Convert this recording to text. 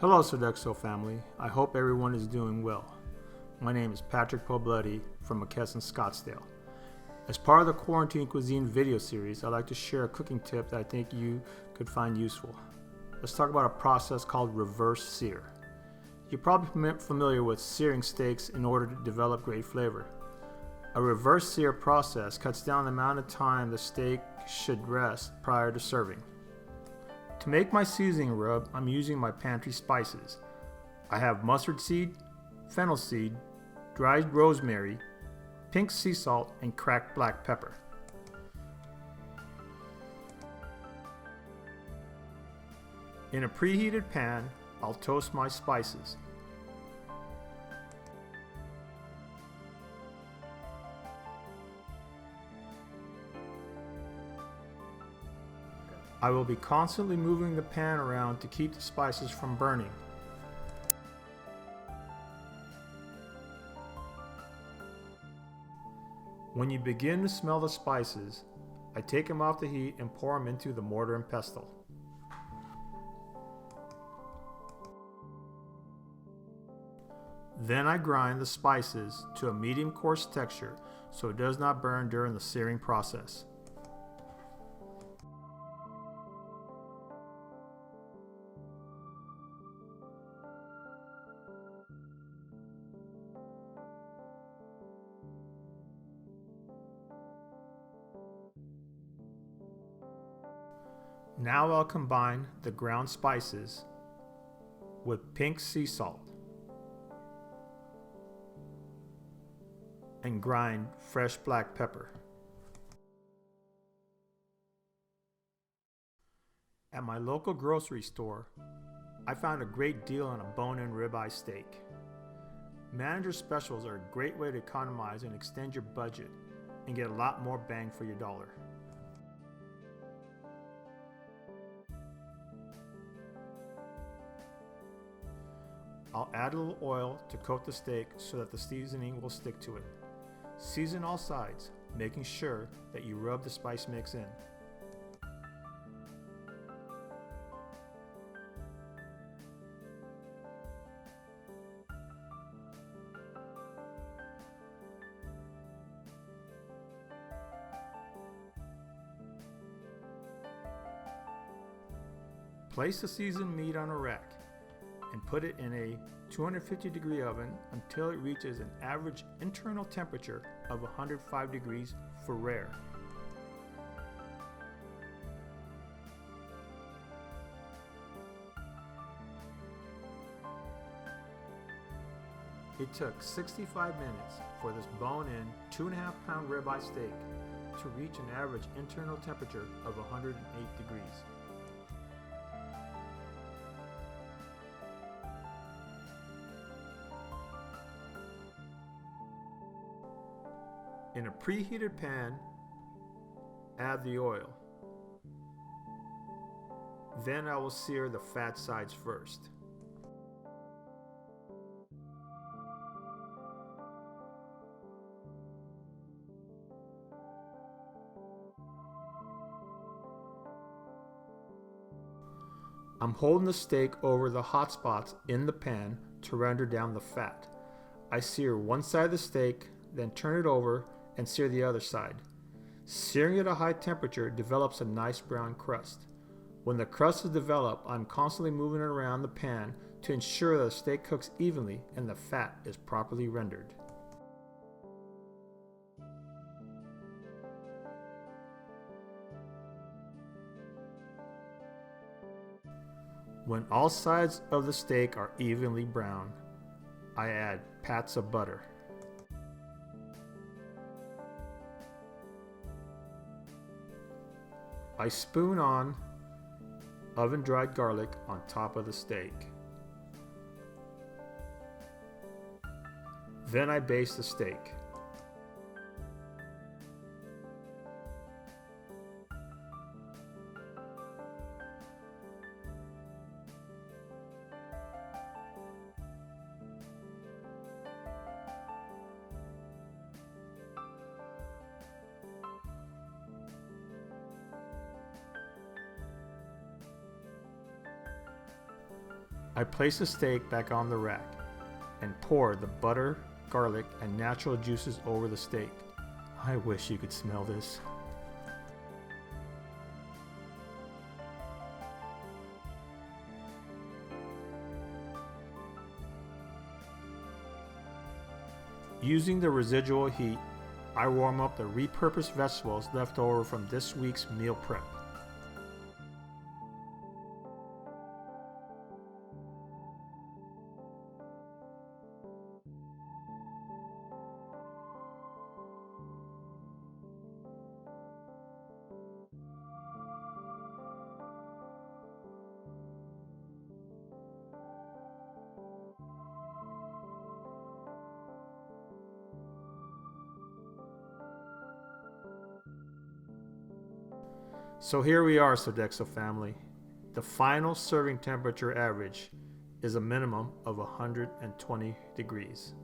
Hello Sodexo family, I hope everyone is doing well. My name is Patrick Pobloody from McKesson Scottsdale. As part of the Quarantine Cuisine video series, I'd like to share a cooking tip that I think you could find useful. Let's talk about a process called reverse sear. You're probably familiar with searing steaks in order to develop great flavor. A reverse sear process cuts down the amount of time the steak should rest prior to serving. To make my seasoning rub, I'm using my pantry spices. I have mustard seed, fennel seed, dried rosemary, pink sea salt, and cracked black pepper. In a preheated pan, I'll toast my spices. I will be constantly moving the pan around to keep the spices from burning. When you begin to smell the spices, I take them off the heat and pour them into the mortar and pestle. Then I grind the spices to a medium coarse texture so it does not burn during the searing process. Now I'll combine the ground spices with pink sea salt and grind fresh black pepper. At my local grocery store, I found a great deal on a bone-in ribeye steak. Manager specials are a great way to economize and extend your budget and get a lot more bang for your dollar. I'll add a little oil to coat the steak so that the seasoning will stick to it. Season all sides, making sure that you rub the spice mix in. Place the seasoned meat on a rack and put it in a 250-degree oven until it reaches an average internal temperature of 105 degrees for rare. It took 65 minutes for this bone-in 2.5-pound ribeye steak to reach an average internal temperature of 108 degrees. In a preheated pan, add the oil. Then I will sear the fat sides first. I'm holding the steak over the hot spots in the pan to render down the fat. I sear one side of the steak, then turn it over and sear the other side. Searing at a high temperature develops a nice brown crust. When the crust is developed, I'm constantly moving it around the pan to ensure that the steak cooks evenly and the fat is properly rendered. When all sides of the steak are evenly brown, I add pats of butter. I spoon on oven-dried garlic on top of the steak. Then I baste the steak. I place the steak back on the rack and pour the butter, garlic, and natural juices over the steak. I wish you could smell this. Using the residual heat, I warm up the repurposed vegetables left over from this week's meal prep. So here we are, Sodexo family. The final serving temperature average is a minimum of 120 degrees.